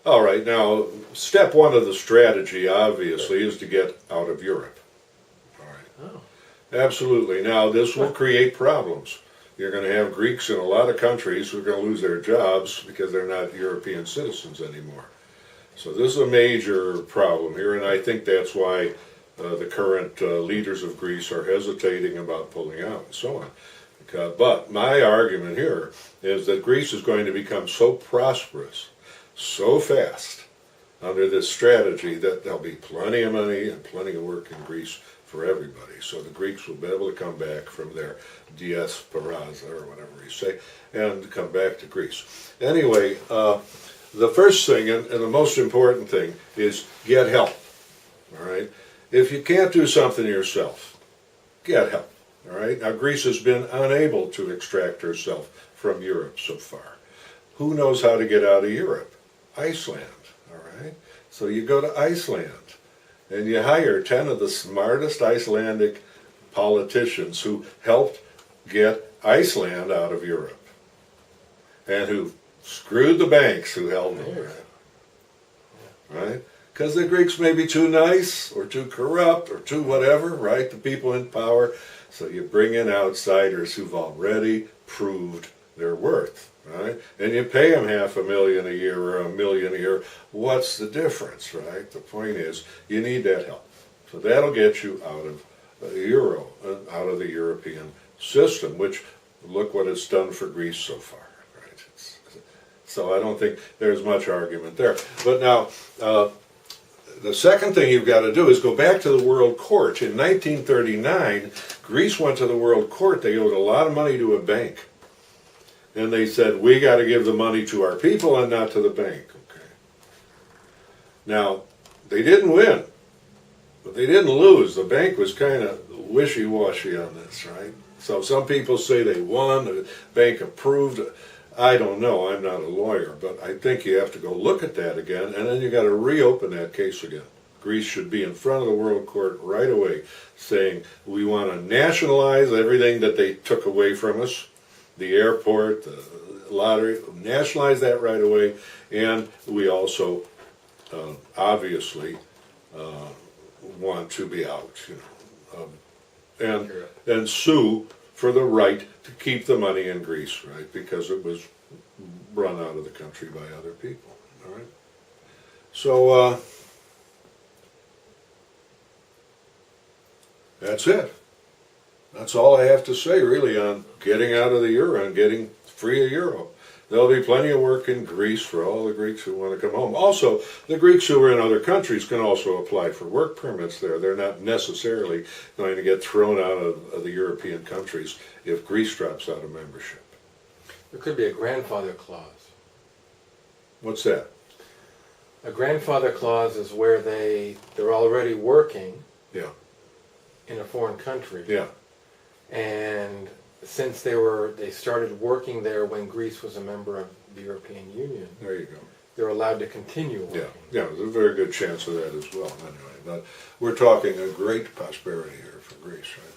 All right, now, step one of the strategy, obviously, is to get out of Europe. All right. Oh. Absolutely. Now, this will create problems. You're going to have Greeks in a lot of countries who are going to lose their jobs because they're not European citizens anymore. So this is a major problem here, and I think that's why the current leaders of Greece are hesitating about pulling out and so on. But my argument here is that Greece is going to become so prosperous, so fast, under this strategy that there'll be plenty of money and plenty of work in Greece for everybody. So the Greeks will be able to come back from their diasporaza, or whatever you say, and come back to Greece. Anyway, the first thing and the most important thing is get help. All right? If you can't do something yourself, get help. All right? Now, Greece has been unable to extract herself from Europe so far. Who knows how to get out of Europe? Iceland. All right? So you go to Iceland and you hire 10 of the smartest Icelandic politicians who helped get Iceland out of Europe and who screwed the banks who held them. Right? Because the Greeks may be too nice or too corrupt or too whatever, right? The people in power. So you bring in outsiders who've already proved their worth, right? And you pay them $500,000 a year or $1 million a year. What's the difference, right? The point is, you need that help. So that'll get you out of the euro, out of the European system, which look what it's done for Greece so far, right? So I don't think there's much argument there. But now, the second thing you've got to do is go back to the World Court. In 1939, Greece went to the World Court. They owed a lot of money to a bank. And they said, we got to give the money to our people and not to the bank. Okay. Now, they didn't win, but they didn't lose. The bank was kind of wishy-washy on this, right? So some people say they won, the bank approved. I don't know, I'm not a lawyer, but I think you have to go look at that again, and then you got to reopen that case again. Greece should be in front of the World Court right away, saying we want to nationalize everything that they took away from us, the airport, the lottery, nationalize that right away, and we also obviously want to be out, and sue for the right to keep the money in Greece, right? Because it was run out of the country by other people, all right? So that's it. That's all I have to say, really, on getting out of the euro and getting free of euro. There'll be plenty of work in Greece for all the Greeks who want to come home. Also, the Greeks who are in other countries can also apply for work permits there. They're not necessarily going to get thrown out of the European countries if Greece drops out of membership. There could be a grandfather clause. What's that? A grandfather clause is where they're already working Yeah. in a foreign country. Yeah. And since they started working there when Greece was a member of the European Union, There you go. they're allowed to continue working. Yeah, there's a very good chance of that as well, anyway. But we're talking a great prosperity here for Greece, right?